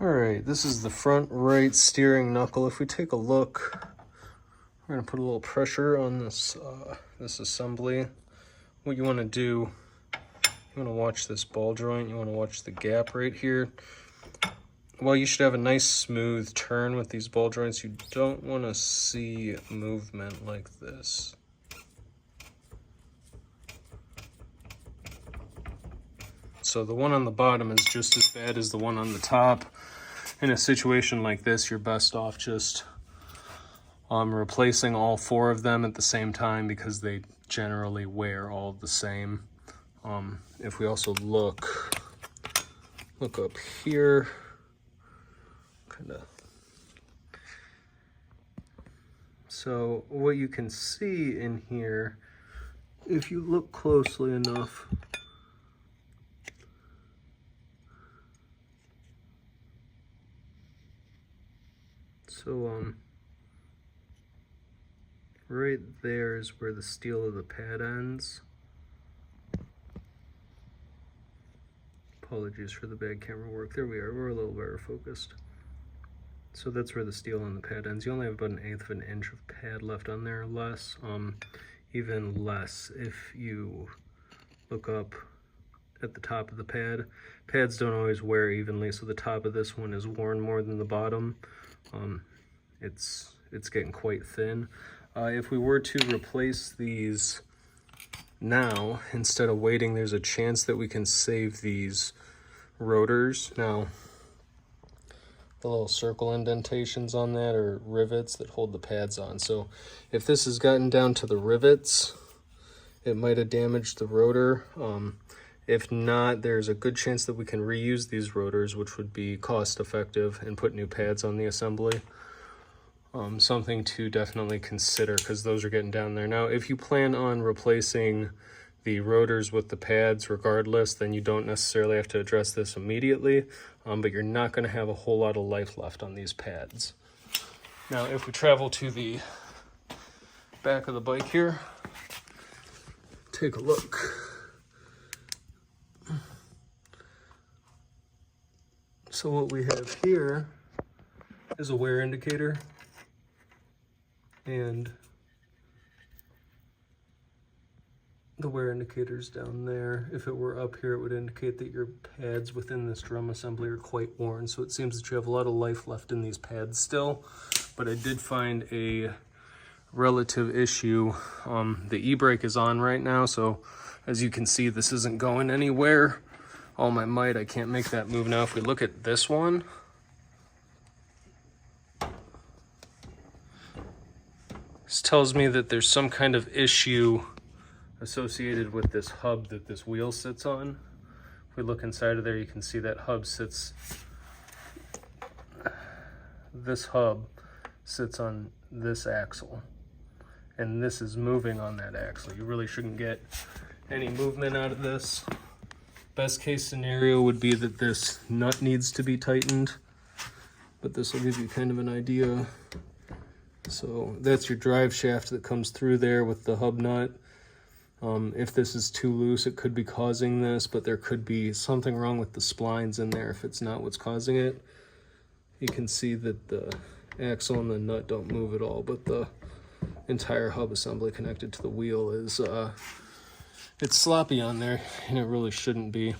All right, this is the front right steering knuckle. If we take a look, we're gonna put a little pressure on this this assembly. What you wanna do, you wanna watch this ball joint, you wanna watch the gap right here. Well, you should have a nice smooth turn with these ball joints. You don't wanna see movement like this. So the one on the bottom is just as bad as the one on the top. In a situation like this, you're best off just replacing all four of them at the same time because they generally wear all the same. If we also look up here, so what you can see in here, if you look closely enough, so right there is where the steel of the pad ends. Apologies for the bad camera work. There we are, we're a little better focused. So that's where the steel on the pad ends. You only have about 1/8 of an inch of pad left on there, less, even less if you look up at the top of the pad. Pads don't always wear evenly, so the top of this one is worn more than the bottom. It's getting quite thin. If we were to replace these now, instead of waiting, there's a chance that we can save these rotors. Now, the little circle indentations on that are rivets that hold the pads on. So if this has gotten down to the rivets, it might have damaged the rotor. If not, there's a good chance that we can reuse these rotors, which would be cost effective, and put new pads on the assembly. Something to definitely consider because those are getting down there. Now, if you plan on replacing the rotors with the pads regardless, then you don't necessarily have to address this immediately, but you're not going to have a whole lot of life left on these pads. Now, if we travel to the back of the bike here, take a look. So what we have here is a wear indicator, and the wear indicator's down there. If it were up here, it would indicate that your pads within this drum assembly are quite worn. So it seems that you have a lot of life left in these pads still, but I did find a relative issue. The e-brake is on right now, so as you can see, this isn't going anywhere. All my might, I can't make that move now. If we look at this one, this tells me that there's some kind of issue associated with this hub that this wheel sits on. If we look inside of there, you can see that hub sits, this hub sits on this axle, and this is moving on that axle. You really shouldn't get any movement out of this. Best case scenario would be that this nut needs to be tightened, but this will give you kind of an idea. So that's your drive shaft that comes through there with the hub nut. If this is too loose, it could be causing this, but there could be something wrong with the splines in there if it's not what's causing it. You can see that the axle and the nut don't move at all, but the entire hub assembly connected to the wheel is it's sloppy on there, and it really shouldn't be.